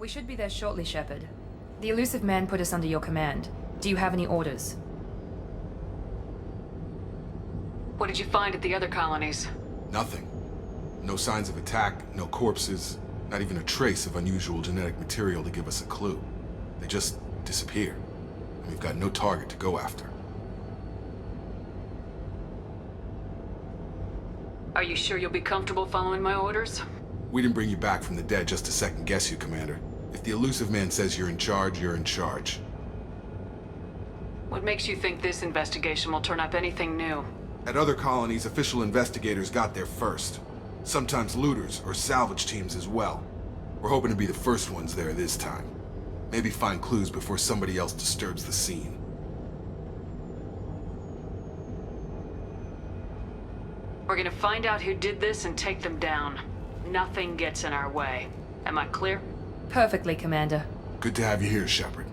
We should be there shortly, Shepard. The elusive man put us under your command. Do you have any orders? What did you find at the other colonies? Nothing. No signs of attack, no corpses, not even a trace of unusual genetic material to give us a clue. They just disappear, and we've got no target to go after. Are you sure you'll be comfortable following my orders? We didn't bring you back from the dead just to second guess you, Commander. If the elusive man says you're in charge, you're in charge. What makes you think this investigation will turn up anything new? At other colonies, official investigators got there first. Sometimes looters or salvage teams as well. We're hoping to be the first ones there this time. Maybe find clues before somebody else disturbs the scene. We're gonna find out who did this and take them down. Nothing gets in our way. Am I clear? Perfectly, Commander. Good to have you here, Shepard.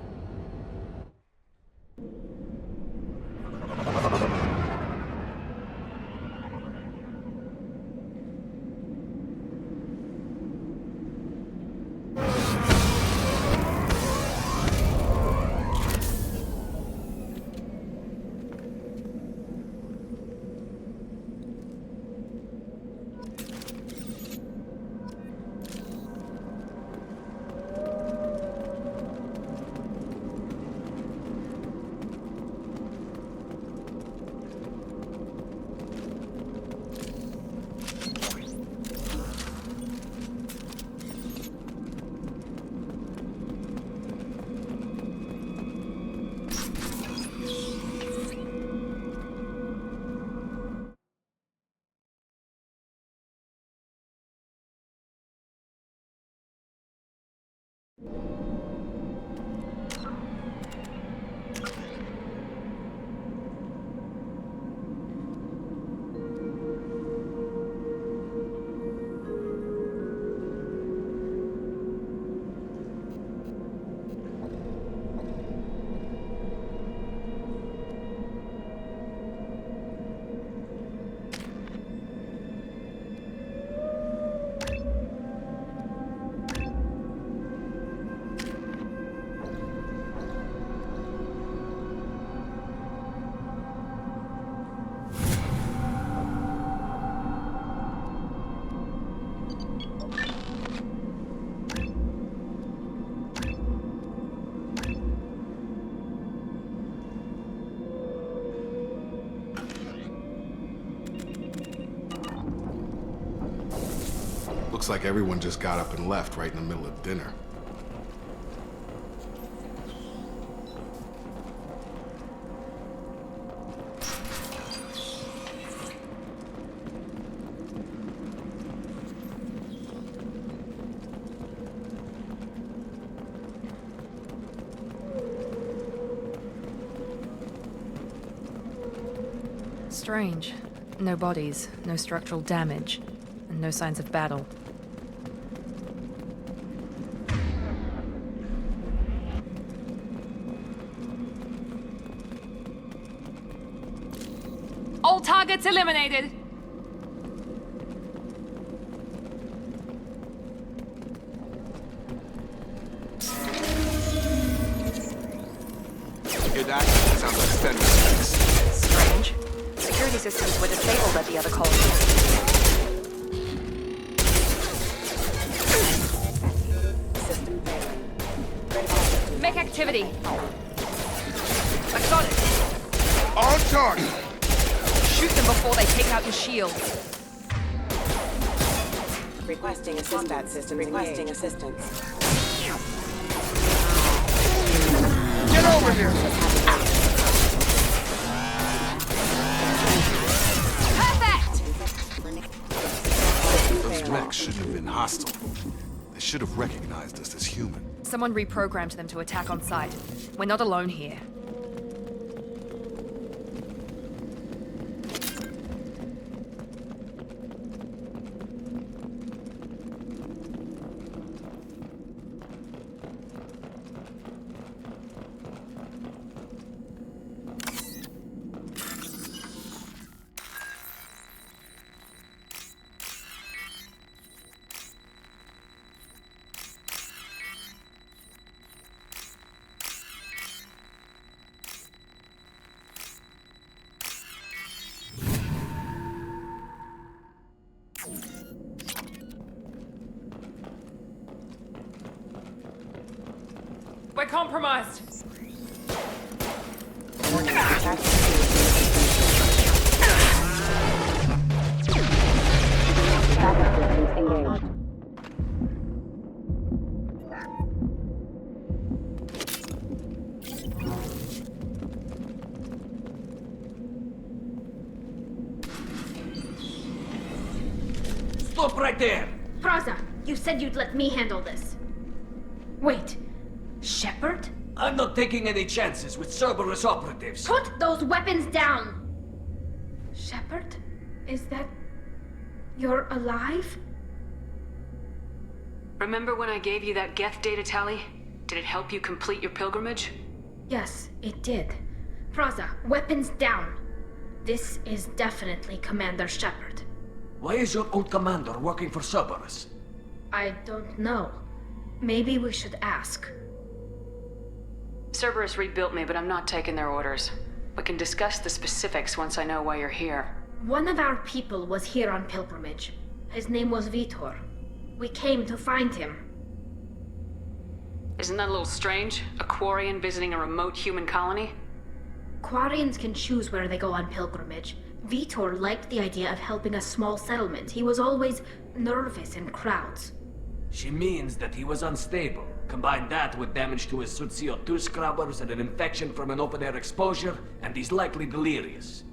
Looks like everyone just got up and left right in the middle of dinner. Strange. No bodies, no structural damage, and no signs of battle. All targets eliminated! Hear that? Sounds like Stenman effects. Strange. Security systems were disabled at the other colony. Mech activity. I got it. On target! Shoot them before they take out your shields. Requesting assistance. Combat system requesting assistance. Get over here! Those mechs shouldn't have been hostile. They should have recognized us as human. Someone reprogrammed them to attack on sight. We're not alone here. compromised. Warning, attack backup systems engaged. Stop right there! Praza, you said you'd let me handle this. Wait, Shepard? I'm not taking any chances with Cerberus operatives. Put those weapons down! Shepard? Is that... you're alive? Remember when I gave you that Geth data tally? Did it help you complete your pilgrimage? Yes, it did. Praza, weapons down. This is definitely Commander Shepard. Why is your old commander working for Cerberus? I don't know. Maybe we should ask. Cerberus rebuilt me, but I'm not taking their orders. We can discuss the specifics once I know why you're here. One of our people was here on pilgrimage. His name was Vitor. We came to find him. Isn't that a little strange? A Quarian visiting a remote human colony? Quarians can choose where they go on pilgrimage. Vitor liked the idea of helping a small settlement. He was always nervous in crowds. She means that he was unstable. Combine that with damage to his suit CO2 scrubbers and an infection from an open-air exposure, and he's likely delirious.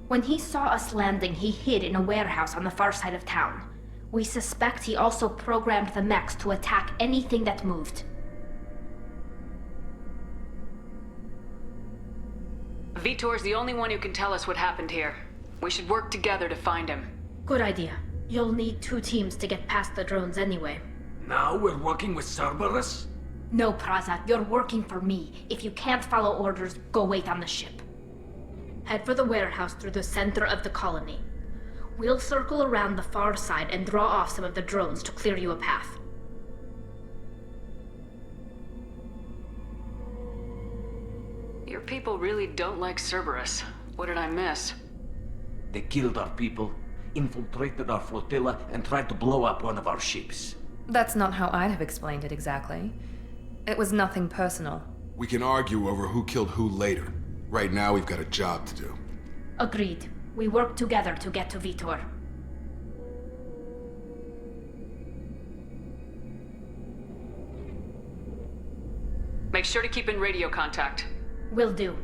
When he saw us landing, he hid in a warehouse on the far side of town. We suspect he also programmed the mechs to attack anything that moved. Vitor's the only one who can tell us what happened here. We should work together to find him. Good idea. You'll need 2 teams to get past the drones anyway. Now we're working with Cerberus? No, Praza, you're working for me. If you can't follow orders, go wait on the ship. Head for the warehouse through the center of the colony. We'll circle around the far side and draw off some of the drones to clear you a path. Your people really don't like Cerberus. What did I miss? They killed our people, infiltrated our flotilla, and tried to blow up one of our ships. That's not how I'd have explained it exactly. It was nothing personal. We can argue over who killed who later. Right now, we've got a job to do. Agreed. We work together to get to Vitor. Make sure to keep in radio contact. Will do.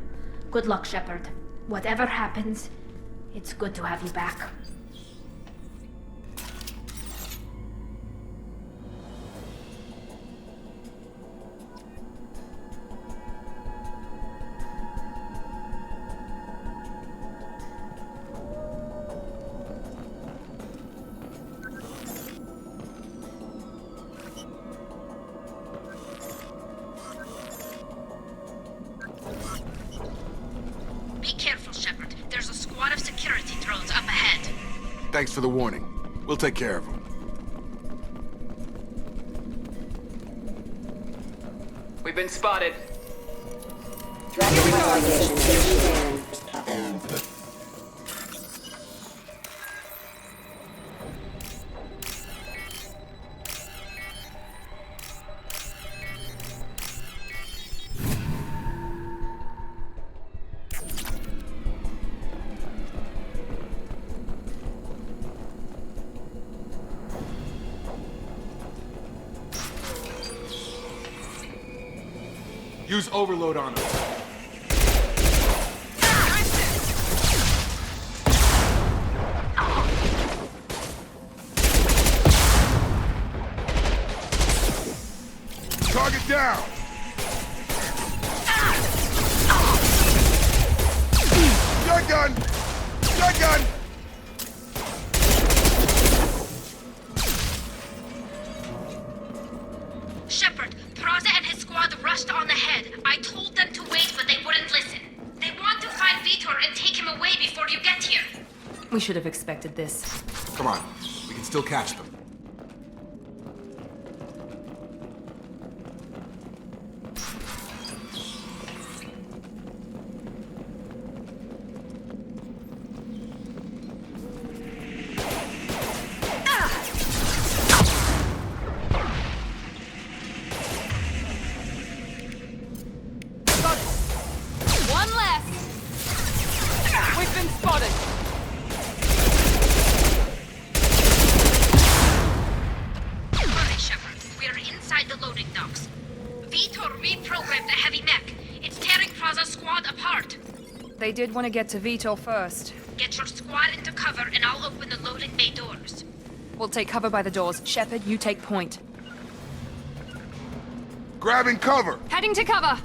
Good luck, Shepard. Whatever happens, it's good to have you back. Be careful, Shepard. There's a squad of security drones up ahead. Thanks for the warning. We'll take care of them. We've been spotted. Dragon propagation. Use overload on them. Target down! Shotgun! Shotgun! Shepard, Praza and his squad rushed on ahead. I told them to wait, but they wouldn't listen. They want to find Vitor and take him away before you get here. We should have expected this. Come on, we can still catch them. spotted! Hurry, Shepard. We're inside the loading docks. Vitor reprogrammed the heavy mech. It's tearing Praza's squad apart. They did want to get to Vitor first. Get your squad into cover and I'll open the loading bay doors. We'll take cover by the doors. Shepard, you take point. Grabbing cover! Heading to cover!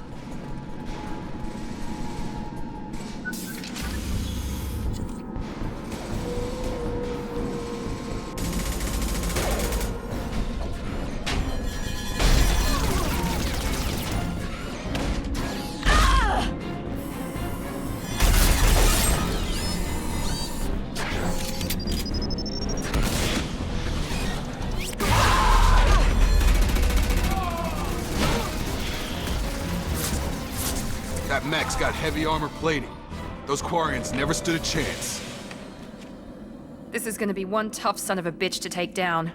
That mech's got heavy armor plating. Those Quarians never stood a chance. This is gonna be one tough son of a bitch to take down.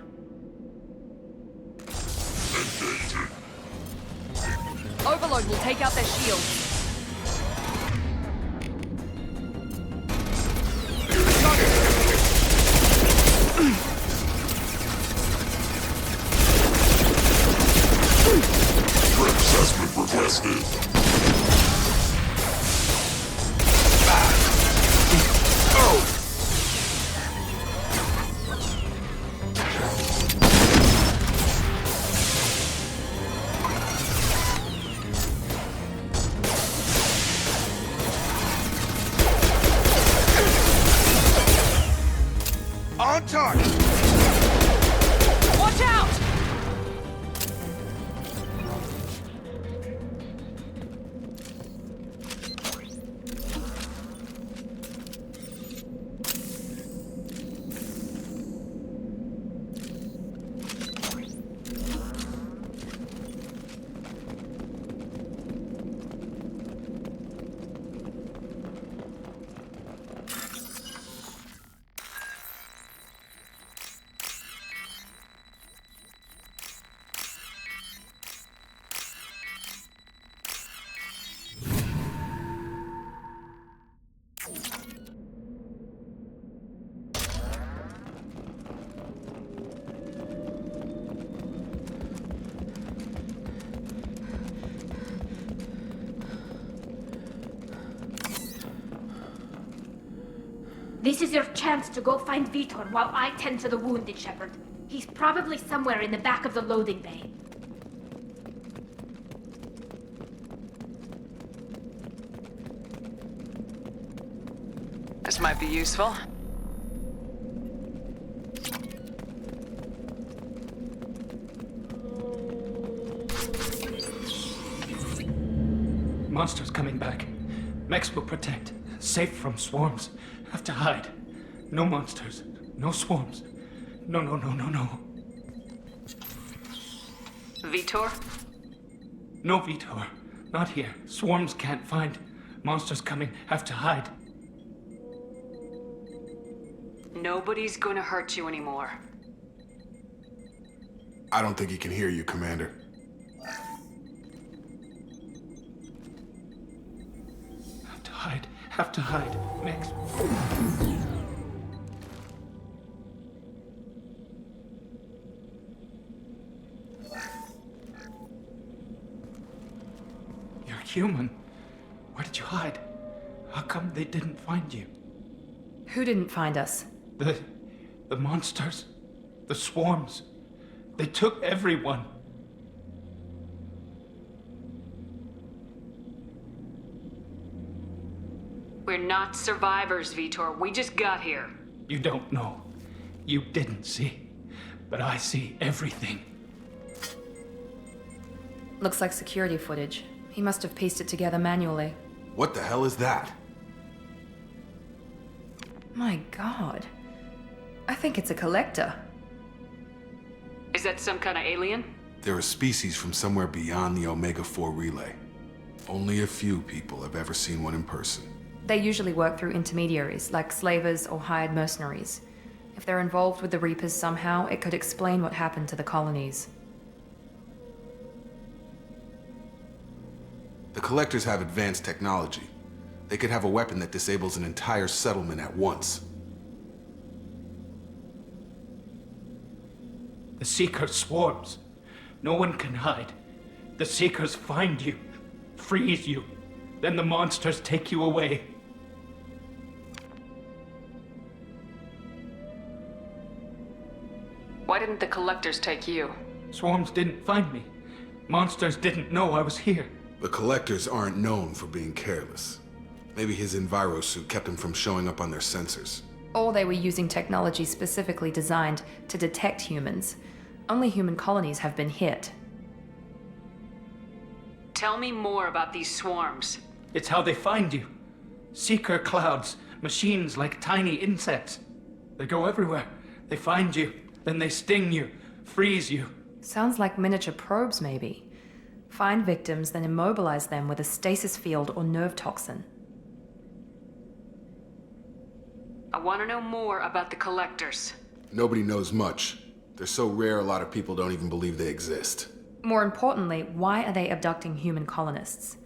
Overload will take out their shields. Assessment requested. On target! Watch out! This is your chance to go find Vitor while I tend to the wounded, Shepard. He's probably somewhere in the back of the loading bay. This might be useful. Monsters coming back. Mechs will protect. Safe from swarms. Have to hide. No monsters. No swarms. No. Vitor? No Vitor. Not here. Swarms can't find. Monsters coming. Have to hide. Nobody's gonna hurt you anymore. I don't think he can hear you, Commander. Have to hide. Mechs. You're human. Where did you hide? How come they didn't find you? Who didn't find us? The monsters. The swarms. They took everyone. We're not survivors, Vitor. We just got here. You don't know. You didn't see. But I see everything. Looks like security footage. He must have pieced it together manually. What the hell is that? My god. I think it's a collector. Is that some kind of alien? They're a species from somewhere beyond the Omega-4 relay. Only a few people have ever seen one in person. They usually work through intermediaries, like slavers or hired mercenaries. If they're involved with the Reapers somehow, it could explain what happened to the colonies. The Collectors have advanced technology. They could have a weapon that disables an entire settlement at once. The Seeker swarms. No one can hide. The Seekers find you, freeze you, then the monsters take you away. Why didn't the Collectors take you? Swarms didn't find me. Monsters didn't know I was here. The Collectors aren't known for being careless. Maybe his enviro suit kept him from showing up on their sensors. Or they were using technology specifically designed to detect humans. Only human colonies have been hit. Tell me more about these swarms. It's how they find you. Seeker clouds, machines like tiny insects. They go everywhere. They find you, then they sting you, freeze you. Sounds like miniature probes, maybe. Find victims, then immobilize them with a stasis field or nerve toxin. I want to know more about the Collectors. Nobody knows much. They're so rare a lot of people don't even believe they exist. More importantly, why are they abducting human colonists?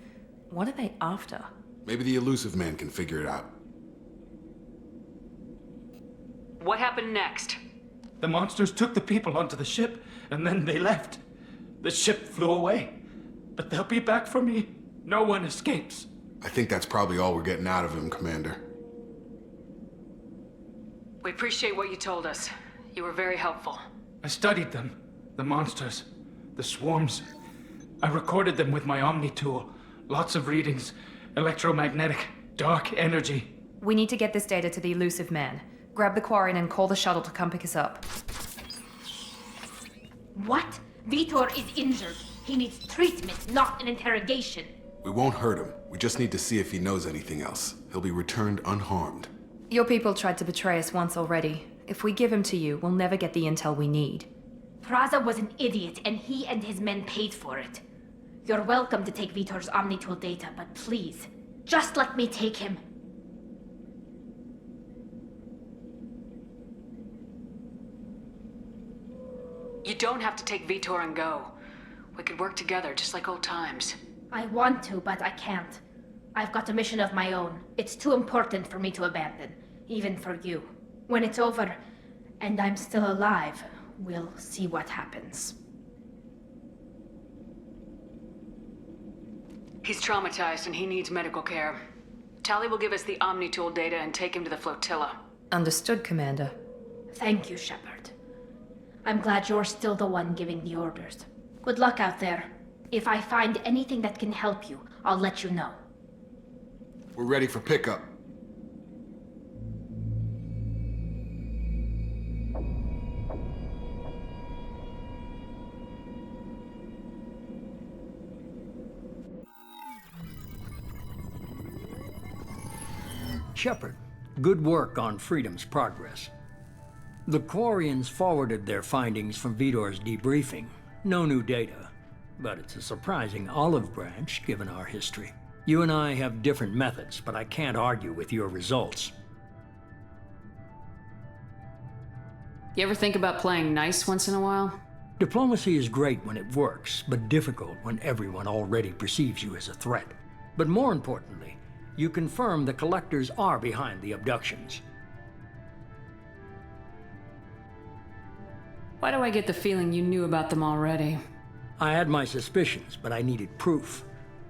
What are they after? Maybe the elusive man can figure it out. What happened next? The monsters took the people onto the ship, and then they left. The ship flew away. But they'll be back for me. No one escapes. I think that's probably all we're getting out of him, Commander. We appreciate what you told us. You were very helpful. I studied them. The monsters. The swarms. I recorded them with my Omni tool. Lots of readings. Electromagnetic. Dark energy. We need to get this data to the elusive man. Grab the Quarian and call the shuttle to come pick us up. What? Vitor is injured. He needs treatment, not an interrogation. We won't hurt him. We just need to see if he knows anything else. He'll be returned unharmed. Your people tried to betray us once already. If we give him to you, we'll never get the intel we need. Praza was an idiot, and he and his men paid for it. You're welcome to take Vitor's Omnitool data, but please, just let me take him. You don't have to take Vitor and go. We could work together, just like old times. I want to, but I can't. I've got a mission of my own. It's too important for me to abandon, even for you. When it's over, and I'm still alive, we'll see what happens. He's traumatized and he needs medical care. Tali will give us the Omnitool data and take him to the flotilla. Understood, Commander. Thank you, Shepard. I'm glad you're still the one giving the orders. Good luck out there. If I find anything that can help you, I'll let you know. We're ready for pickup. Shepard, good work on Freedom's progress. The Quarians forwarded their findings from Vitor's debriefing. No new data, but it's a surprising olive branch given our history. You and I have different methods, but I can't argue with your results. You ever think about playing nice once in a while? Diplomacy is great when it works, but difficult when everyone already perceives you as a threat. But more importantly, you confirm the Collectors are behind the abductions. Why do I get the feeling you knew about them already? I had my suspicions, but I needed proof.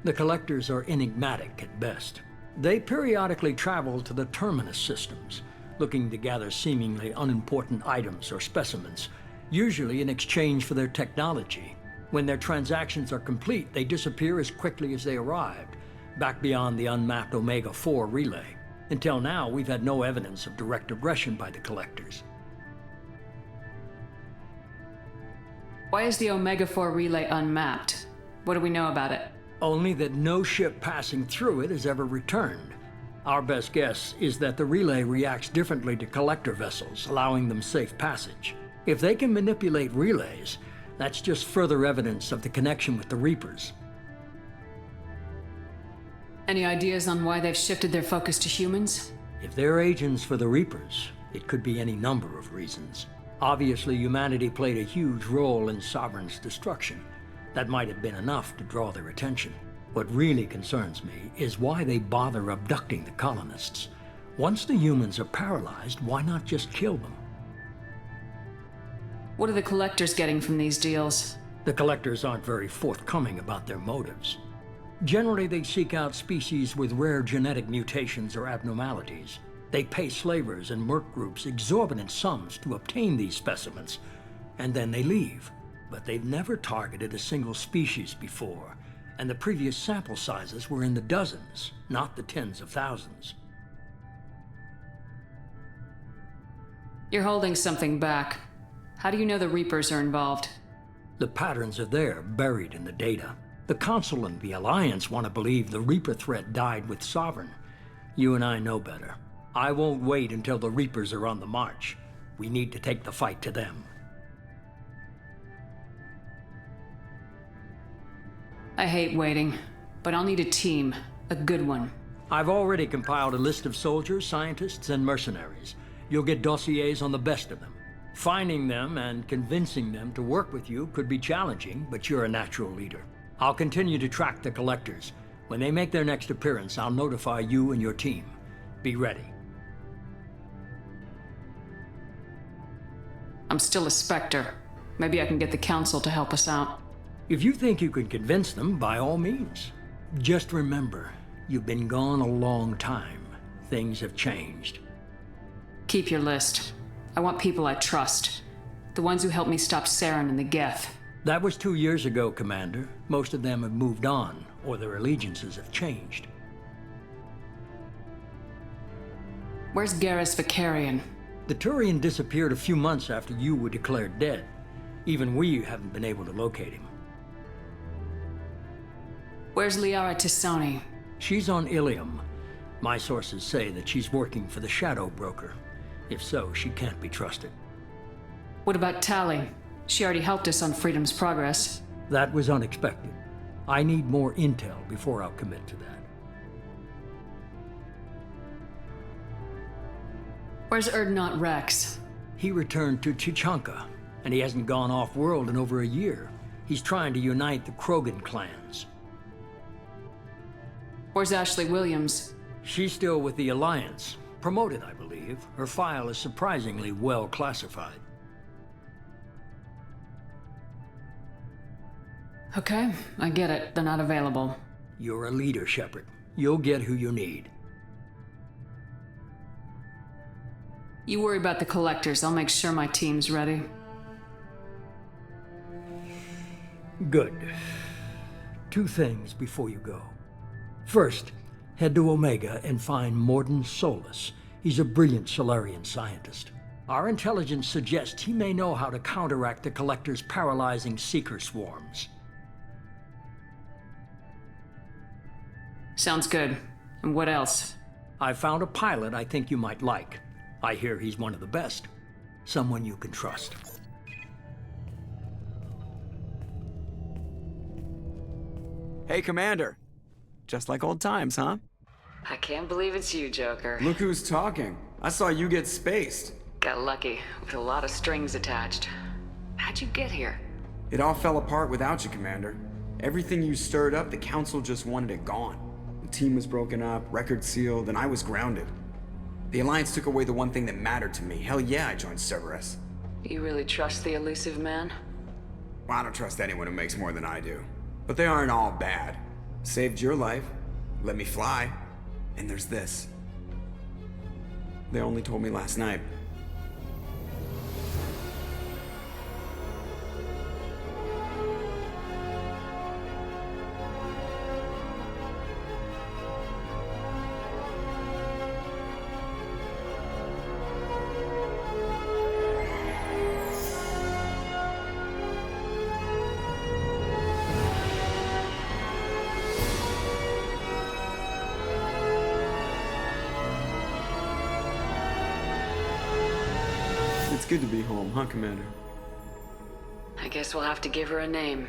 The Collectors are enigmatic at best. They periodically travel to the Terminus systems, looking to gather seemingly unimportant items or specimens, usually in exchange for their technology. When their transactions are complete, they disappear as quickly as they arrived, back beyond the unmapped Omega-4 relay. Until now, we've had no evidence of direct aggression by the Collectors. Why is the Omega-4 relay unmapped? What do we know about it? Only that no ship passing through it has ever returned. Our best guess is that the relay reacts differently to Collector vessels, allowing them safe passage. If they can manipulate relays, that's just further evidence of the connection with the Reapers. Any ideas on why they've shifted their focus to humans? If they're agents for the Reapers, it could be any number of reasons. Obviously, humanity played a huge role in Sovereign's destruction. That might have been enough to draw their attention. What really concerns me is why they bother abducting the colonists. Once the humans are paralyzed, why not just kill them? What are the collectors getting from these deals? The collectors aren't very forthcoming about their motives. Generally, they seek out species with rare genetic mutations or abnormalities. They pay slavers and merc groups exorbitant sums to obtain these specimens, and then they leave. But they've never targeted a single species before, and the previous sample sizes were in the dozens, not the tens of thousands. You're holding something back. How do you know the Reapers are involved? The patterns are there, buried in the data. The Council and the Alliance want to believe the Reaper threat died with Sovereign. You and I know better. I won't wait until the Reapers are on the march. We need to take the fight to them. I hate waiting, but I'll need a team. A good one. I've already compiled a list of soldiers, scientists, and mercenaries. You'll get dossiers on the best of them. Finding them and convincing them to work with you could be challenging, but you're a natural leader. I'll continue to track the collectors. When they make their next appearance, I'll notify you and your team. Be ready. I'm still a Spectre. Maybe I can get the Council to help us out. If you think you can convince them, by all means. Just remember, you've been gone a long time. Things have changed. Keep your list. I want people I trust. The ones who helped me stop Saren and the Geth. That was 2 years ago, Commander. Most of them have moved on, or their allegiances have changed. Where's Garrus Vicarian? The Turian disappeared a few months after you were declared dead. Even we haven't been able to locate him. Where's Liara Tisoni? She's on Ilium. My sources say that she's working for the Shadow Broker. If so, she can't be trusted. What about Tali? She already helped us on Freedom's Progress. That was unexpected. I need more intel before I'll commit to that. Where's Erdnot Rex? He returned to Chichanka, and he hasn't gone off-world in over a year. He's trying to unite the Krogan clans. Where's Ashley Williams? She's still with the Alliance. Promoted, I believe. Her file is surprisingly well classified. Okay, I get it. They're not available. You're a leader, Shepard. You'll get who you need. You worry about the collectors. I'll make sure my team's ready. Good. 2 things before you go. First, head to Omega and find Morden Solus. He's a brilliant Solarian scientist. Our intelligence suggests he may know how to counteract the Collector's paralyzing Seeker swarms. Sounds good. And what else? I found a pilot I think you might like. I hear he's one of the best. Someone you can trust. Hey, Commander. Just like old times, huh? I can't believe it's you, Joker. Look who's talking. I saw you get spaced. Got lucky, with a lot of strings attached. How'd you get here? It all fell apart without you, Commander. Everything you stirred up, the Council just wanted it gone. The team was broken up, record sealed, and I was grounded. The Alliance took away the one thing that mattered to me. Hell yeah, I joined Cerberus. You really trust the elusive man? Well, I don't trust anyone who makes more than I do. But they aren't all bad. Saved your life, let me fly, and there's this. They only told me last night. It's good to be home, huh, Commander? I guess we'll have to give her a name.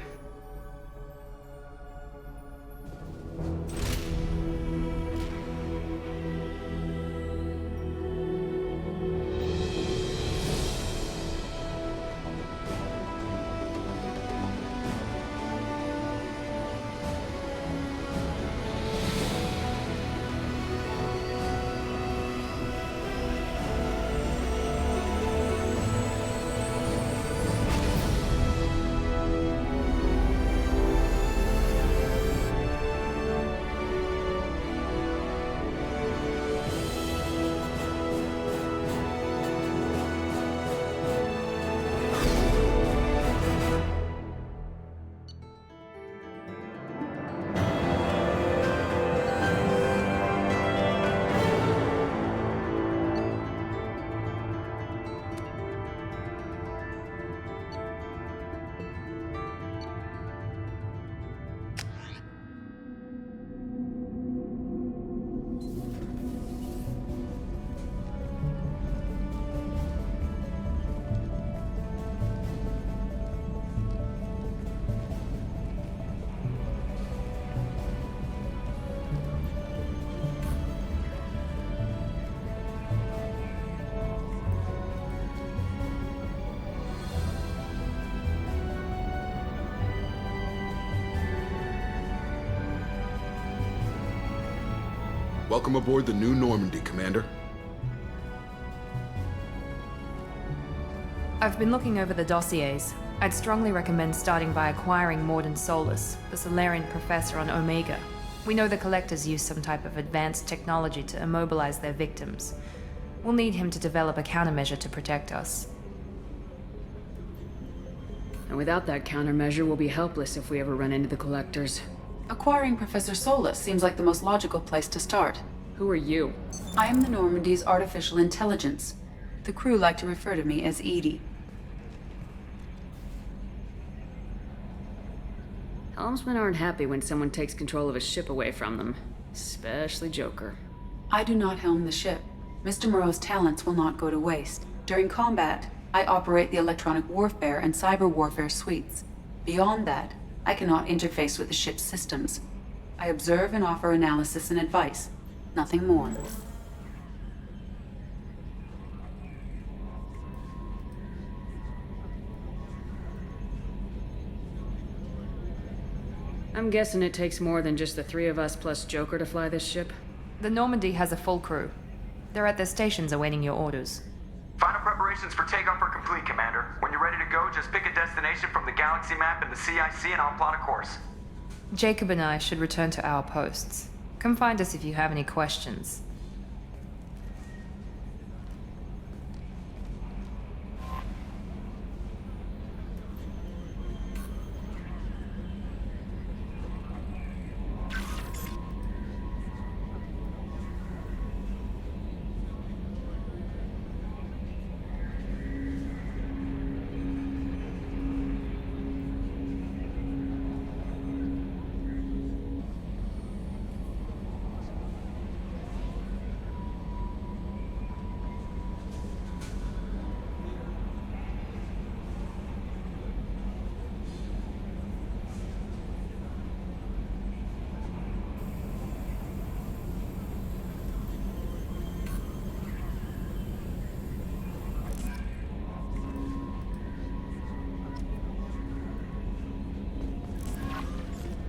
Welcome aboard the new Normandy, Commander. I've been looking over the dossiers. I'd strongly recommend starting by acquiring Morden Solus, the Solarian professor on Omega. We know the Collectors use some type of advanced technology to immobilize their victims. We'll need him to develop a countermeasure to protect us. And without that countermeasure, we'll be helpless if we ever run into the Collectors. Acquiring Professor Solus seems like the most logical place to start. Who are you? I am the Normandy's artificial intelligence. The crew like to refer to me as Edie. Helmsmen aren't happy when someone takes control of a ship away from them. Especially Joker. I do not helm the ship. Mr. Moreau's talents will not go to waste. During combat, I operate the electronic warfare and cyber warfare suites. Beyond that, I cannot interface with the ship's systems. I observe and offer analysis and advice. Nothing more. I'm guessing it takes more than just the three of us plus Joker to fly this ship? The Normandy has a full crew. They're at their stations awaiting your orders. Final preparations for takeoff are complete, Commander. When you're ready to go, just pick a destination from the galaxy map in the CIC and I'll plot a course. Jacob and I should return to our posts. Come find us if you have any questions.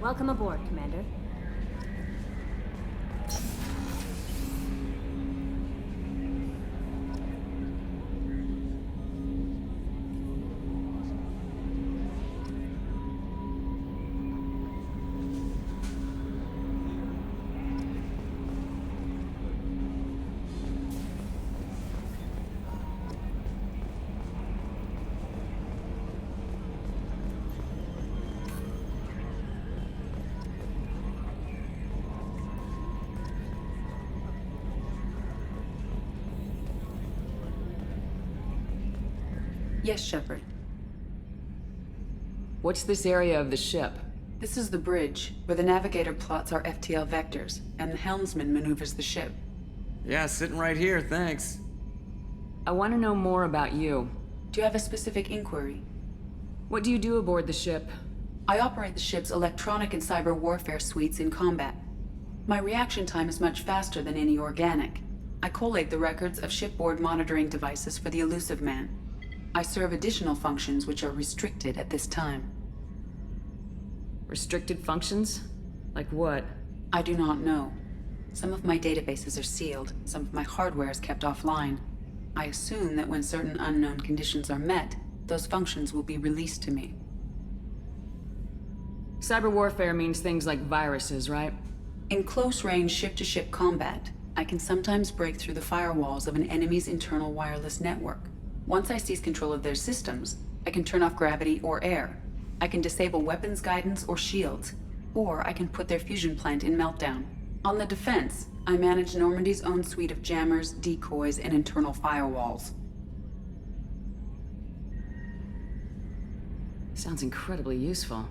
Welcome aboard, Commander. Yes, Shepard. What's this area of the ship? This is the bridge, where the navigator plots our FTL vectors, and the helmsman maneuvers the ship. Yeah, sitting right here, thanks. I want to know more about you. Do you have a specific inquiry? What do you do aboard the ship? I operate the ship's electronic and cyber warfare suites in combat. My reaction time is much faster than any organic. I collate the records of shipboard monitoring devices for the Elusive Man. I serve additional functions which are restricted at this time. Restricted functions? Like what? I do not know. Some of my databases are sealed, some of my hardware is kept offline. I assume that when certain unknown conditions are met, those functions will be released to me. Cyber warfare means things like viruses, right? In close-range ship-to-ship combat, I can sometimes break through the firewalls of an enemy's internal wireless network. Once I seize control of their systems, I can turn off gravity or air. I can disable weapons guidance or shields, or I can put their fusion plant in meltdown. On the defense, I manage Normandy's own suite of jammers, decoys, and internal firewalls. Sounds incredibly useful.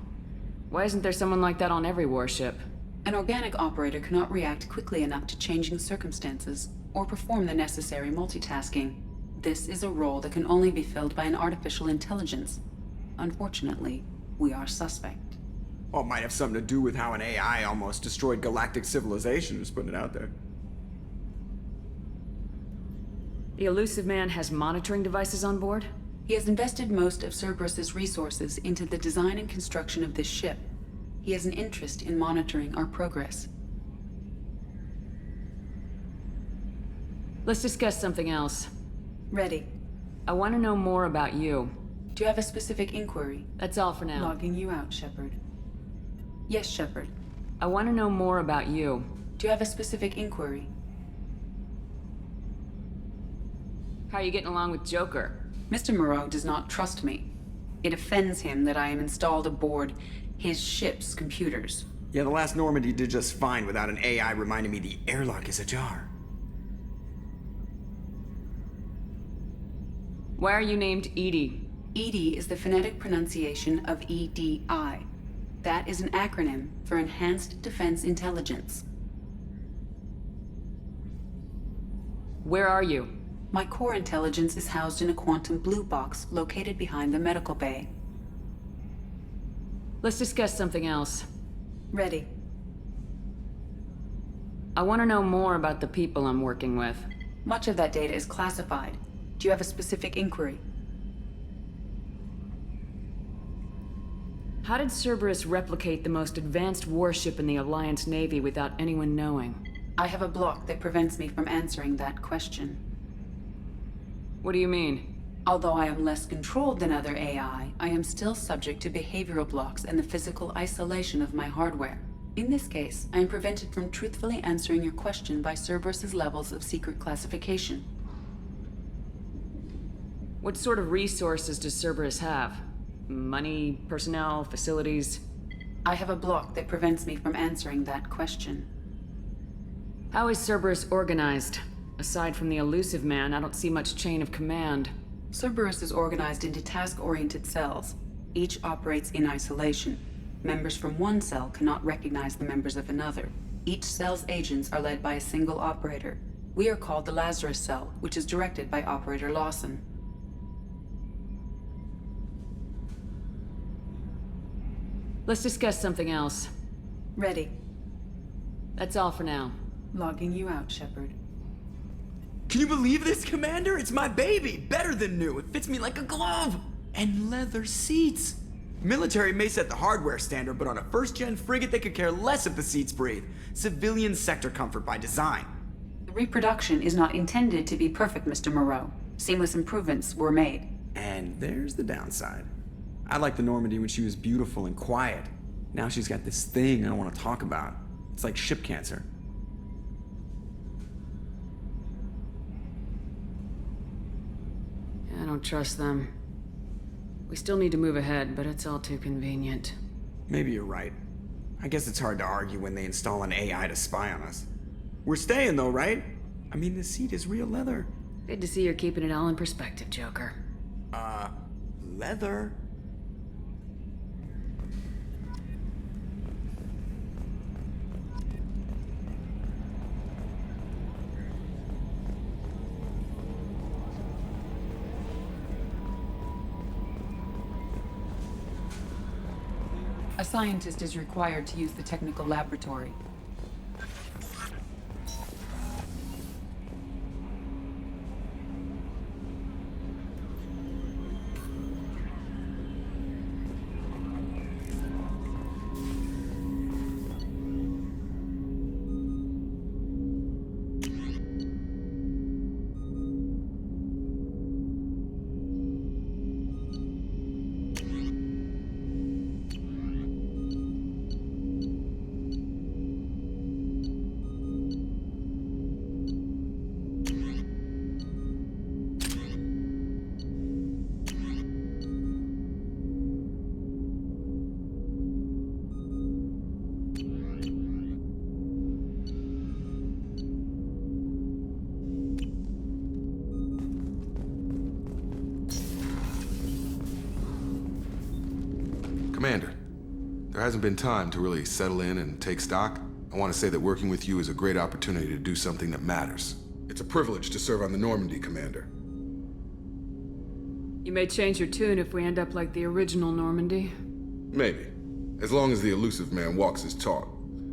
Why isn't there someone like that on every warship? An organic operator cannot react quickly enough to changing circumstances, or perform the necessary multitasking. This is a role that can only be filled by an artificial intelligence. Unfortunately, we are suspect. Well, it might have something to do with how an AI almost destroyed galactic civilization, just putting it out there. The Elusive Man has monitoring devices on board? He has invested most of Cerberus's resources into the design and construction of this ship. He has an interest in monitoring our progress. Let's discuss something else. Ready. I want to know more about you. Do you have a specific inquiry? That's all for now. Logging you out, Shepard. Yes, Shepard. I want to know more about you. Do you have a specific inquiry? How are you getting along with Joker? Mr. Moreau does not trust me. It offends him that I am installed aboard his ship's computers. Yeah, the last Normandy did just fine without an AI reminding me the airlock is ajar. Why are you named Edie? EDI is the phonetic pronunciation of EDI. That is an acronym for Enhanced Defense Intelligence. Where are you? My core intelligence is housed in a quantum blue box located behind the medical bay. Let's discuss something else. Ready. I want to know more about the people I'm working with. Much of that data is classified. Do you have a specific inquiry? How did Cerberus replicate the most advanced warship in the Alliance Navy without anyone knowing? I have a block that prevents me from answering that question. What do you mean? Although I am less controlled than other AI, I am still subject to behavioral blocks and the physical isolation of my hardware. In this case, I am prevented from truthfully answering your question by Cerberus's levels of secret classification. What sort of resources does Cerberus have? Money, personnel, facilities? I have a block that prevents me from answering that question. How is Cerberus organized? Aside from the elusive man, I don't see much chain of command. Cerberus is organized into task-oriented cells. Each operates in isolation. Members from one cell cannot recognize the members of another. Each cell's agents are led by a single operator. We are called the Lazarus Cell, which is directed by Operator Lawson. Let's discuss something else. Ready. That's all for now. Logging you out, Shepard. Can you believe this, Commander? It's my baby! Better than new. It fits me like a glove! And leather seats! Military may set the hardware standard, but on a first-gen frigate they could care less if the seats breathe. Civilian sector comfort by design. The reproduction is not intended to be perfect, Mr. Moreau. Seamless improvements were made. And there's the downside. I liked the Normandy when she was beautiful and quiet. Now she's got this thing I don't want to talk about. It's like ship cancer. I don't trust them. We still need to move ahead, but it's all too convenient. Maybe you're right. I guess it's hard to argue when they install an AI to spy on us. We're staying though, right? I mean, the seat is real leather. Good to see you're keeping it all in perspective, Joker. Leather? A scientist is required to use the technical laboratory. Commander, there hasn't been time to really settle in and take stock. I want to say that working with you is a great opportunity to do something that matters. It's a privilege to serve on the Normandy, Commander. You may change your tune if we end up like the original Normandy. Maybe. As long as the elusive man walks his talk,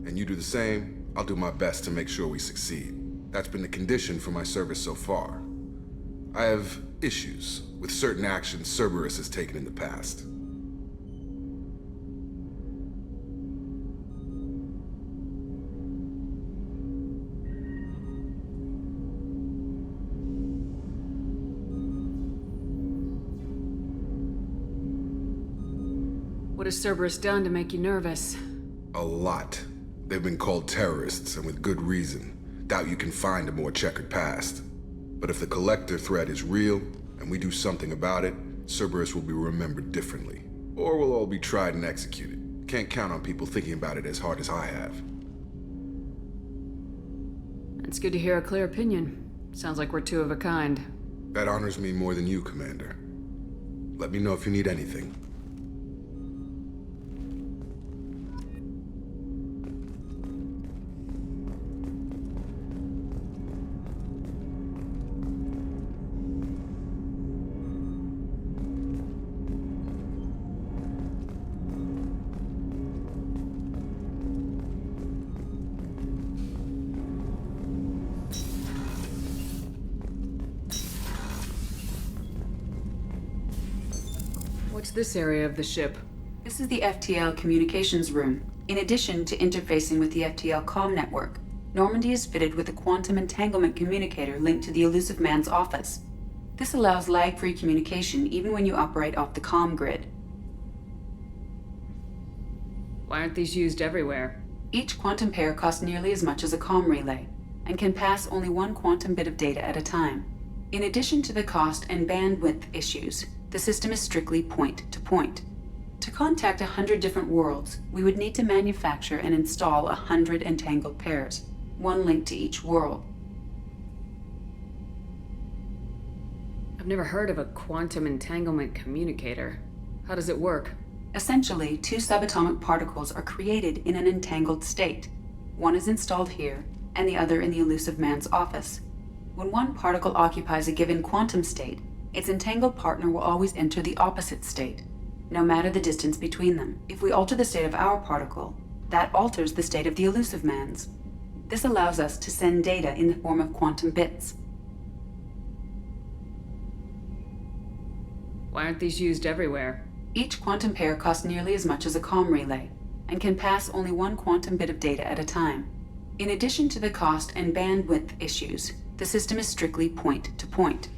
and you do the same, I'll do my best to make sure we succeed. That's been the condition for my service so far. I have issues with certain actions Cerberus has taken in the past. What has Cerberus done to make you nervous? A lot. They've been called terrorists, and with good reason. Doubt you can find a more checkered past. But if the Collector threat is real, and we do something about it, Cerberus will be remembered differently. Or we'll all be tried and executed. Can't count on people thinking about it as hard as I have. It's good to hear a clear opinion. Sounds like we're two of a kind. That honors me more than you, Commander. Let me know if you need anything. What's this area of the ship? This is the FTL communications room. In addition to interfacing with the FTL comm network, Normandy is fitted with a quantum entanglement communicator linked to the Elusive Man's office. This allows lag-free communication even when you operate off the comm grid. Why aren't these used everywhere? Each quantum pair costs nearly as much as a comm relay, and can pass only one quantum bit of data at a time. In addition to the cost and bandwidth issues, the system is strictly point-to-point. To contact 100 different worlds, we would need to manufacture and install 100 entangled pairs, one linked to each world. I've never heard of a quantum entanglement communicator. How does it work? Essentially, two subatomic particles are created in an entangled state. One is installed here, and the other in the Elusive Man's office. When one particle occupies a given quantum state, its entangled partner will always enter the opposite state, no matter the distance between them. If we alter the state of our particle, that alters the state of the Elusive Man's. This allows us to send data in the form of quantum bits. Why aren't these used everywhere? Each quantum pair costs nearly as much as a comm relay, and can pass only one quantum bit of data at a time. In addition to the cost and bandwidth issues, the system is strictly point-to-point.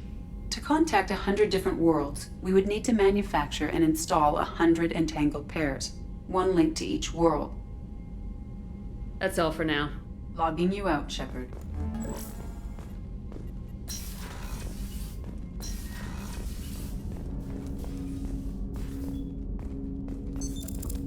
To contact 100 different worlds, we would need to manufacture and install 100 entangled pairs, one linked to each world. That's all for now. Logging you out, Shepard.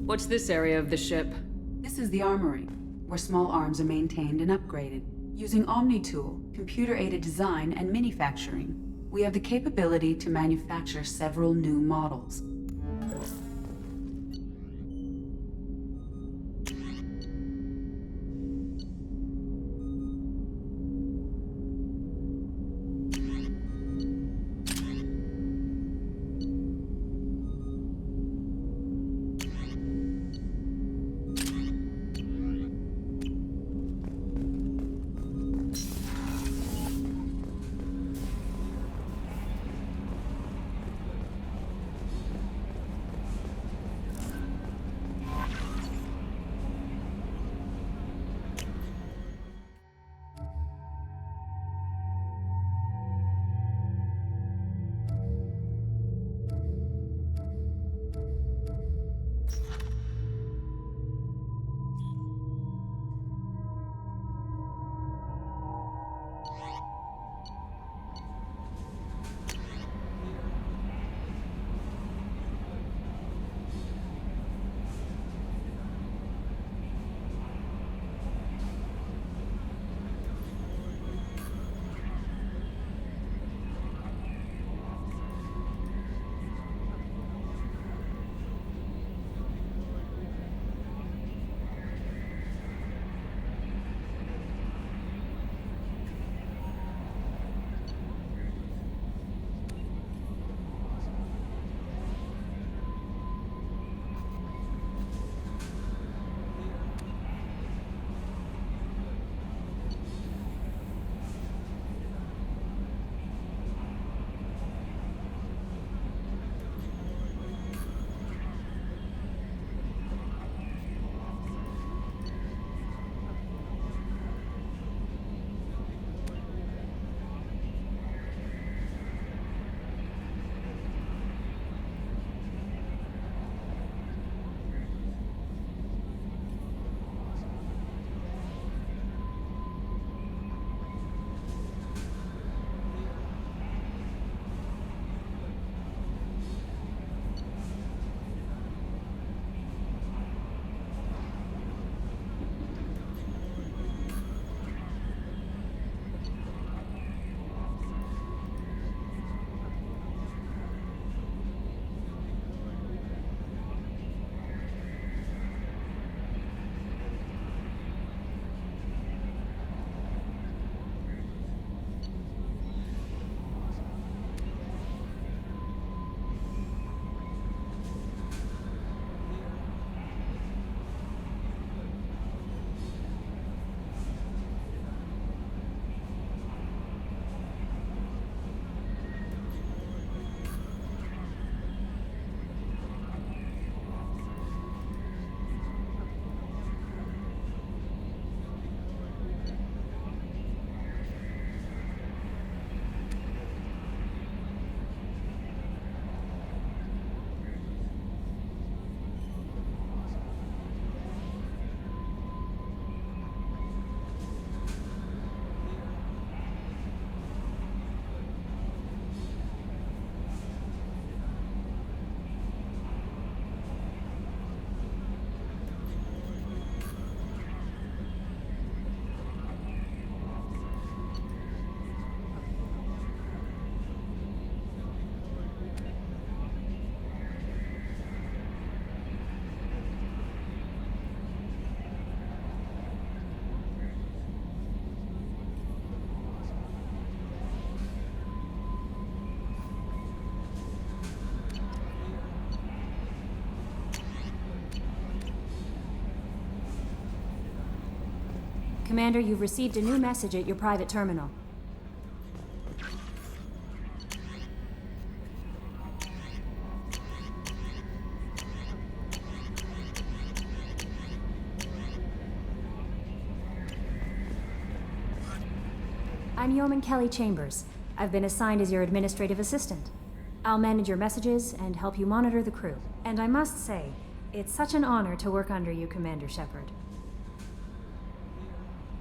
What's this area of the ship? This is the armory, where small arms are maintained and upgraded. Using E02, computer-aided design and manufacturing, we have the capability to manufacture several new models. Commander, you've received a new message at your private terminal. I'm Yeoman Kelly Chambers. I've been assigned as your administrative assistant. I'll manage your messages and help you monitor the crew. And I must say, it's such an honor to work under you, Commander Shepard.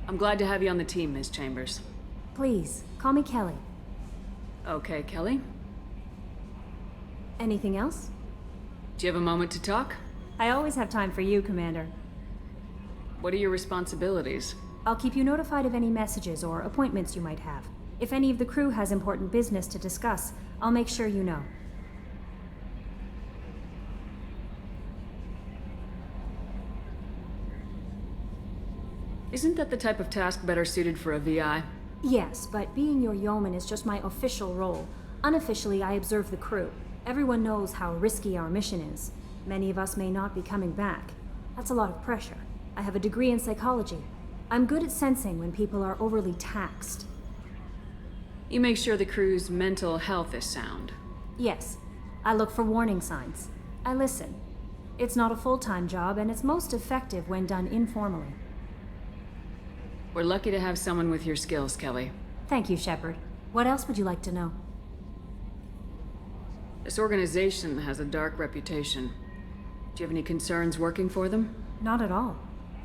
I'm glad to have you on the team, Ms. Chambers. Please, call me Kelly. Okay, Kelly. Anything else? Do you have a moment to talk? I always have time for you, Commander. What are your responsibilities? I'll keep you notified of any messages or appointments you might have. If any of the crew has important business to discuss, I'll make sure you know. Isn't that the type of task better suited for a VI? Yes, but being your yeoman is just my official role. Unofficially, I observe the crew. Everyone knows how risky our mission is. Many of us may not be coming back. That's a lot of pressure. I have a degree in psychology. I'm good at sensing when people are overly taxed. You make sure the crew's mental health is sound. Yes. I look for warning signs. I listen. It's not a full-time job, and it's most effective when done informally. We're lucky to have someone with your skills, Kelly. Thank you, Shepard. What else would you like to know? This organization has a dark reputation. Do you have any concerns working for them? Not at all.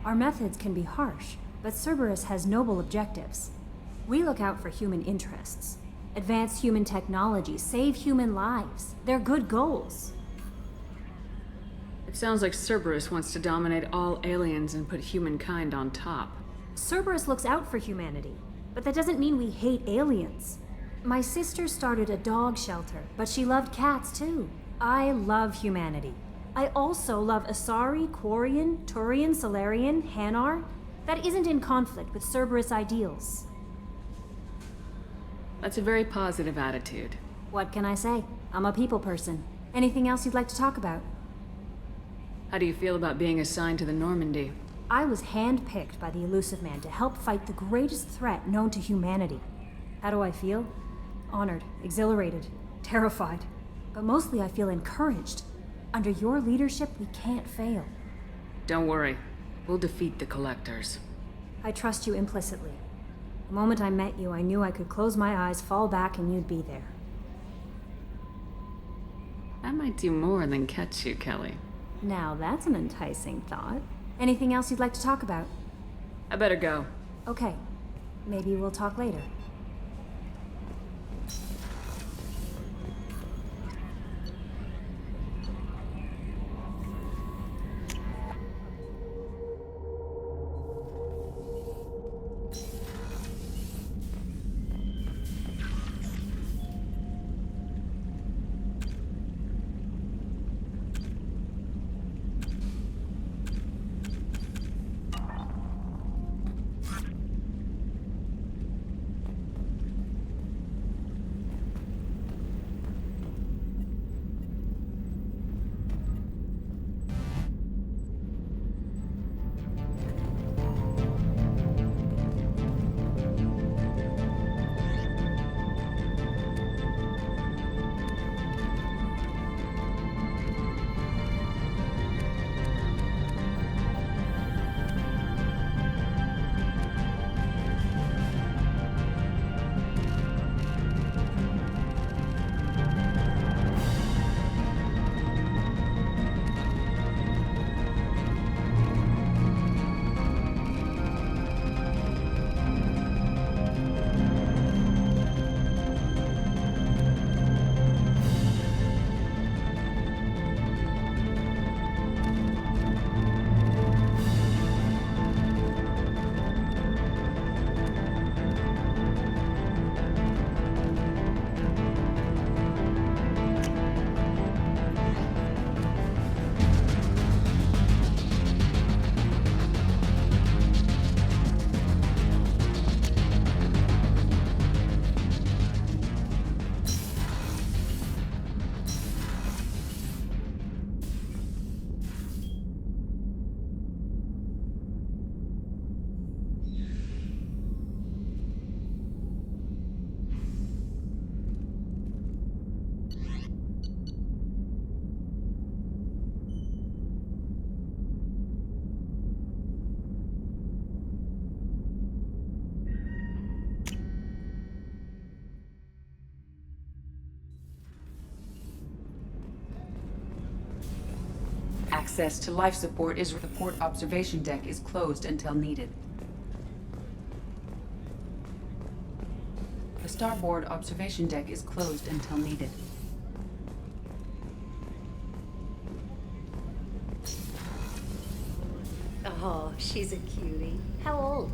Our methods can be harsh, but Cerberus has noble objectives. We look out for human interests. Advance human technology, save human lives. They're good goals. It sounds like Cerberus wants to dominate all aliens and put humankind on top. Cerberus looks out for humanity, but that doesn't mean we hate aliens. My sister started a dog shelter, but she loved cats too. I love humanity. I also love Asari, Quarian, Turian, Solarian, Hanar. That isn't in conflict with Cerberus ideals. That's a very positive attitude. What can I say? I'm a people person. Anything else you'd like to talk about? How do you feel about being assigned to the Normandy? I was handpicked by the Elusive Man to help fight the greatest threat known to humanity. How do I feel? Honored, exhilarated, terrified. But mostly I feel encouraged. Under your leadership, we can't fail. Don't worry. We'll defeat the Collectors. I trust you implicitly. The moment I met you, I knew I could close my eyes, fall back, and you'd be there. I might do more than catch you, Kelly. Now that's an enticing thought. Anything else you'd like to talk about? I better go. Okay. Maybe we'll talk later. Access to life support is the port observation deck is closed until needed. The starboard observation deck is closed until needed. Oh, she's a cutie. How old?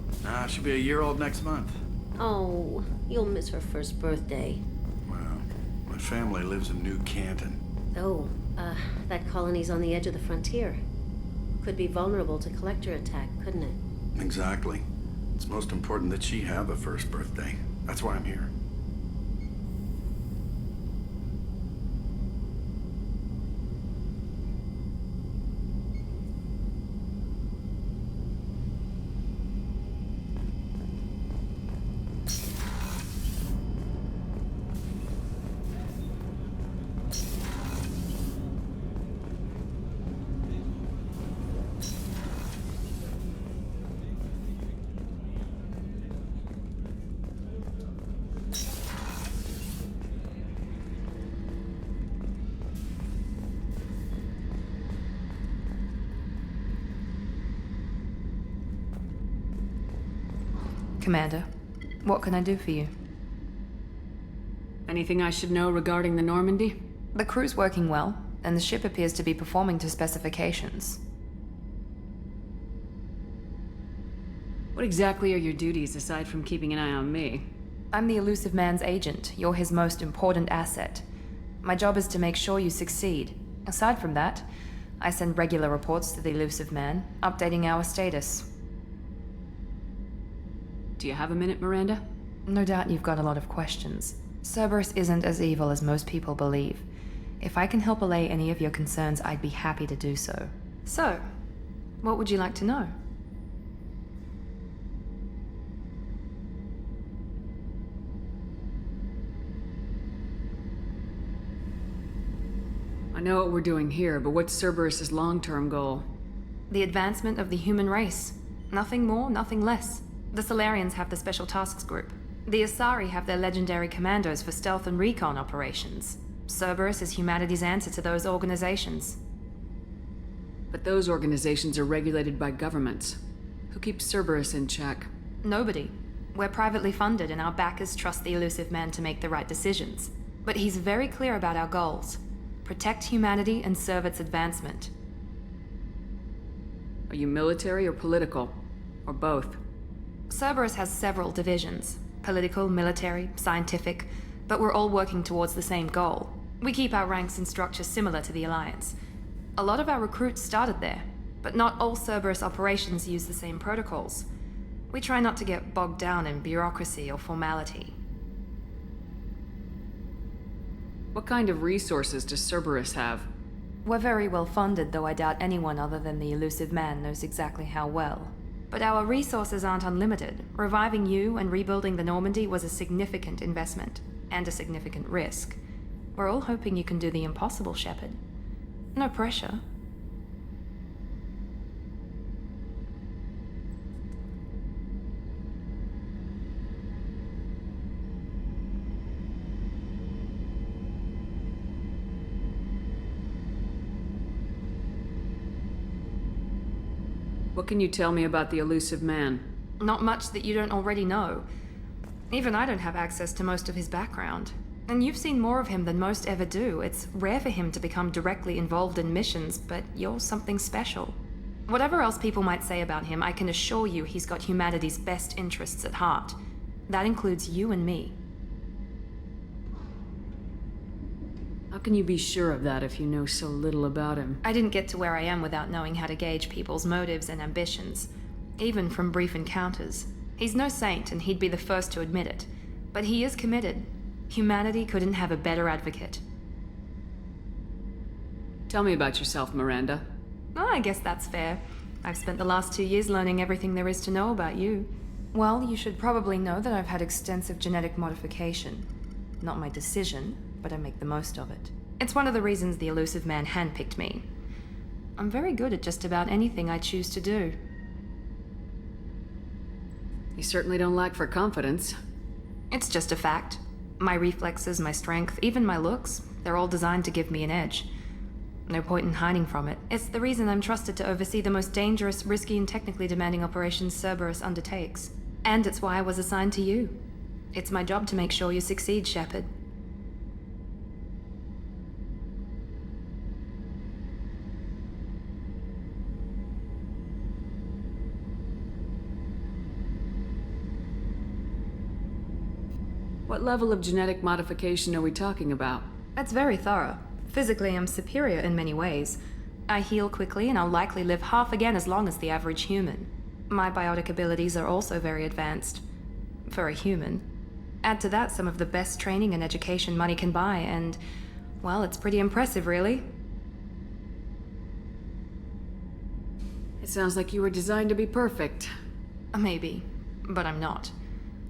She'll be a year old next month. Oh, you'll miss her first birthday. Well, my family lives in New Canton. Oh, that colony's on the edge of the frontier. Could be vulnerable to collector attack, couldn't it? Exactly. It's most important that she have a first birthday. That's why I'm here. Commander, what can I do for you? Anything I should know regarding the Normandy? The crew's working well, and the ship appears to be performing to specifications. What exactly are your duties aside from keeping an eye on me? I'm the Elusive Man's agent. You're his most important asset. My job is to make sure you succeed. Aside from that, I send regular reports to the Elusive Man, updating our status. Do you have a minute, Miranda? No doubt you've got a lot of questions. Cerberus isn't as evil as most people believe. If I can help allay any of your concerns, I'd be happy to do so. So, what would you like to know? I know what we're doing here, but what's Cerberus's long-term goal? The advancement of the human race. Nothing more, nothing less. The Solarians have the Special Tasks Group. The Asari have their legendary commandos for stealth and recon operations. Cerberus is humanity's answer to those organizations. But those organizations are regulated by governments. Who keeps Cerberus in check? Nobody. We're privately funded and our backers trust the Elusive Man to make the right decisions. But he's very clear about our goals. Protect humanity and serve its advancement. Are you military or political? Or both? Cerberus has several divisions. Political, military, scientific, but we're all working towards the same goal. We keep our ranks and structure similar to the Alliance. A lot of our recruits started there, but not all Cerberus operations use the same protocols. We try not to get bogged down in bureaucracy or formality. What kind of resources does Cerberus have? We're very well funded, though I doubt anyone other than the Elusive Man knows exactly how well. But our resources aren't unlimited. Reviving you and rebuilding the Normandy was a significant investment, and a significant risk. We're all hoping you can do the impossible, Shepard. No pressure. What can you tell me about the Elusive Man? Not much that you don't already know. Even I don't have access to most of his background. And you've seen more of him than most ever do. It's rare for him to become directly involved in missions, but you're something special. Whatever else people might say about him, I can assure you he's got humanity's best interests at heart. That includes you and me. How can you be sure of that if you know so little about him? I didn't get to where I am without knowing how to gauge people's motives and ambitions, even from brief encounters. He's no saint, and he'd be the first to admit it. But he is committed. Humanity couldn't have a better advocate. Tell me about yourself, Miranda. Oh, I guess that's fair. I've spent the last 2 years learning everything there is to know about you. Well, you should probably know that I've had extensive genetic modification. Not my decision, but I make the most of it. It's one of the reasons the Elusive Man handpicked me. I'm very good at just about anything I choose to do. You certainly don't lack for confidence. It's just a fact. My reflexes, my strength, even my looks, they're all designed to give me an edge. No point in hiding from it. It's the reason I'm trusted to oversee the most dangerous, risky, and technically demanding operations Cerberus undertakes. And it's why I was assigned to you. It's my job to make sure you succeed, Shepard. What level of genetic modification are we talking about? That's very thorough. Physically, I'm superior in many ways. I heal quickly, and I'll likely live half again as long as the average human. My biotic abilities are also very advanced. For a human. Add to that some of the best training and education money can buy, and, well, it's pretty impressive, really. It sounds like you were designed to be perfect. Maybe, but I'm not.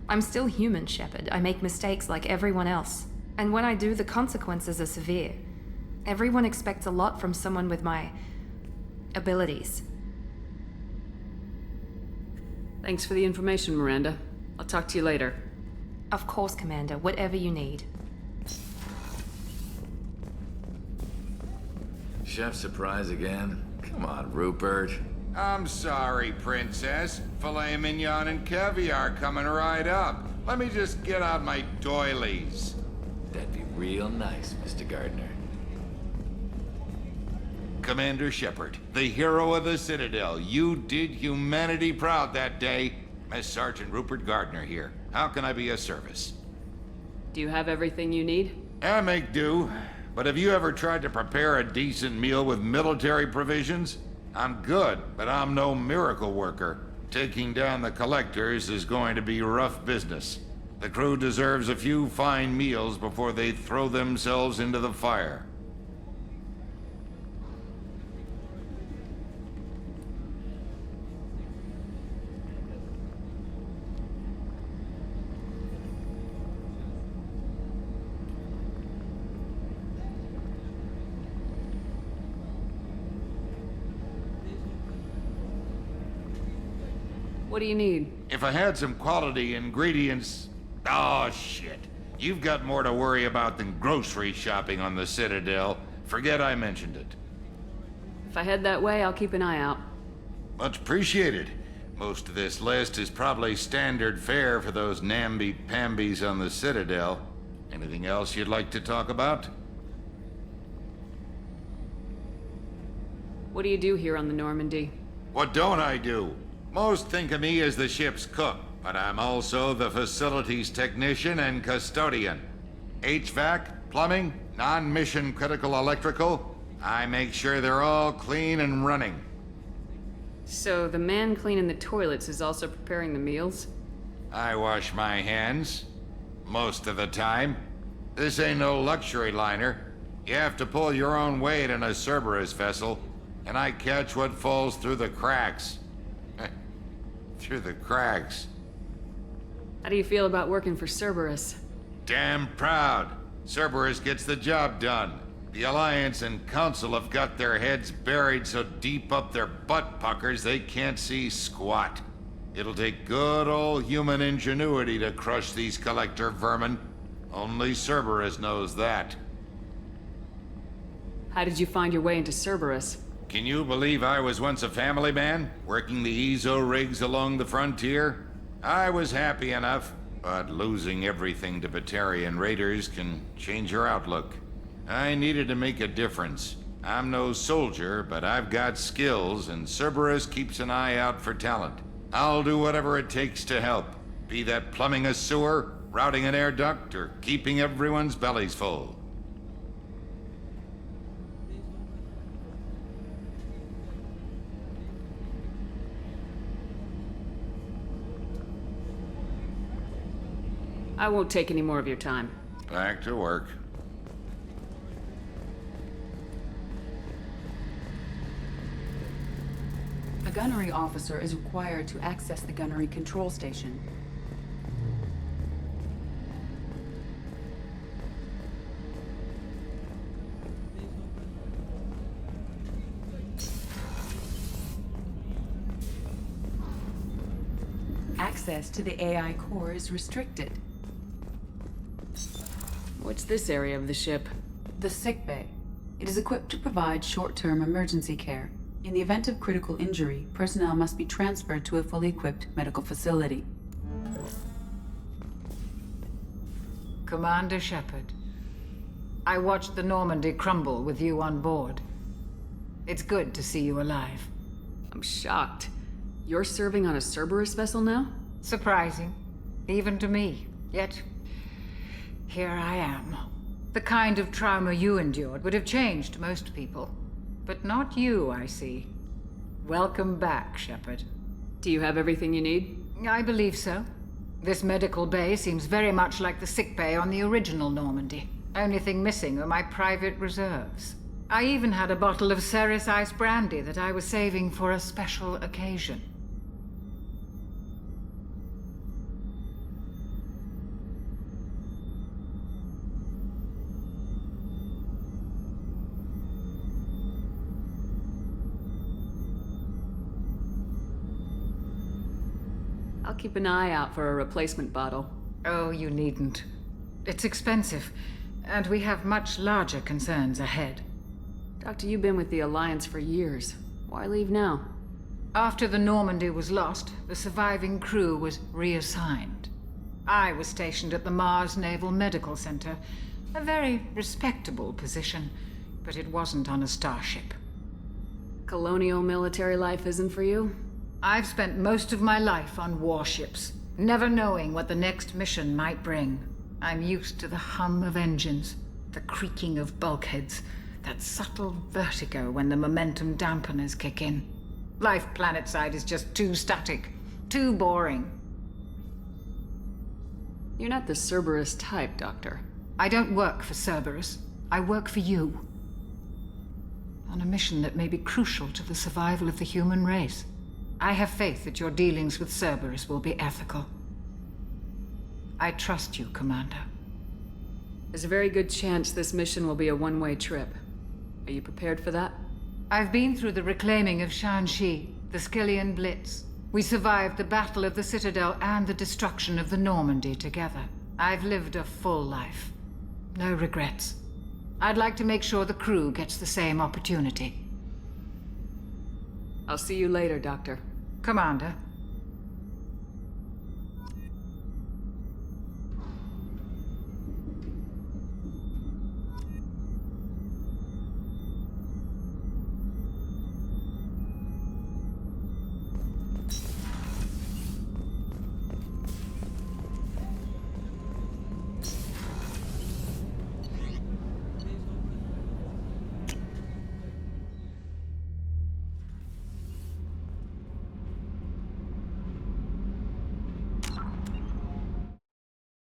I'm still human, Shepard. I make mistakes like everyone else. And when I do, the consequences are severe. Everyone expects a lot from someone with my abilities. Thanks for the information, Miranda. I'll talk to you later. Of course, Commander. Whatever you need. Chef surprise again? Come on, Rupert. I'm sorry, Princess. Filet mignon and caviar coming right up. Let me just get out my doilies. That'd be real nice, Mr. Gardner. Commander Shepard, the hero of the Citadel. You did humanity proud that day. Miss Sergeant Rupert Gardner here. How can I be of service? Do you have everything you need? I make do. But have you ever tried to prepare a decent meal with military provisions? I'm good, but I'm no miracle worker. Taking down the collectors is going to be rough business. The crew deserves a few fine meals before they throw themselves into the fire. What do you need? If I had some quality ingredients... Oh, shit. You've got more to worry about than grocery shopping on the Citadel. Forget I mentioned it. If I head that way, I'll keep an eye out. Much appreciated. Most of this list is probably standard fare for those namby-pambies on the Citadel. Anything else you'd like to talk about? What do you do here on the Normandy? What don't I do? Most think of me as the ship's cook, but I'm also the facilities technician and custodian. HVAC, plumbing, non-mission critical electrical. I make sure they're all clean and running. So the man cleaning the toilets is also preparing the meals? I wash my hands. Most of the time. This ain't no luxury liner. You have to pull your own weight in a Cerberus vessel, and I catch what falls through the cracks. Through the cracks. How do you feel about working for Cerberus? Damn proud. Cerberus gets the job done. The Alliance and Council have got their heads buried so deep up their butt puckers they can't see squat. It'll take good old human ingenuity to crush these collector vermin. Only Cerberus knows that. How did you find your way into Cerberus? Can you believe I was once a family man, working the E02 rigs along the frontier? I was happy enough, but losing everything to Batarian raiders can change your outlook. I needed to make a difference. I'm no soldier, but I've got skills, and Cerberus keeps an eye out for talent. I'll do whatever it takes to help, be that plumbing a sewer, routing an air duct, or keeping everyone's bellies full. I won't take any more of your time. Back to work. A gunnery officer is required to access the gunnery control station. Access to the AI core is restricted. What's this area of the ship? The sickbay. It is equipped to provide short-term emergency care. In the event of critical injury, personnel must be transferred to a fully equipped medical facility. Commander Shepard, I watched the Normandy crumble with you on board. It's good to see you alive. I'm shocked. You're serving on a Cerberus vessel now? Surprising, even to me. Yet, here I am. The kind of trauma you endured would have changed most people. But not you, I see. Welcome back, Shepard. Do you have everything you need? I believe so. This medical bay seems very much like the sick bay on the original Normandy. Only thing missing are my private reserves. I even had a bottle of Ceres Ice brandy that I was saving for a special occasion. I'll keep an eye out for a replacement bottle. Oh, you needn't. It's expensive, and we have much larger concerns ahead. Doctor, you've been with the Alliance for years. Why leave now? After the Normandy was lost, the surviving crew was reassigned. I was stationed at the Mars Naval Medical Center, a very respectable position, but it wasn't on a starship. Colonial military life isn't for you? I've spent most of my life on warships, never knowing what the next mission might bring. I'm used to the hum of engines, the creaking of bulkheads, that subtle vertigo when the momentum dampeners kick in. Life planetside is just too static, too boring. You're not the Cerberus type, Doctor. I don't work for Cerberus. I work for you. On a mission that may be crucial to the survival of the human race. I have faith that your dealings with Cerberus will be ethical. I trust you, Commander. There's a very good chance this mission will be a one-way trip. Are you prepared for that? I've been through the reclaiming of Shanxi, the Skillian Blitz. We survived the Battle of the Citadel and the destruction of the Normandy together. I've lived a full life. No regrets. I'd like to make sure the crew gets the same opportunity. I'll see you later, Doctor. Commander,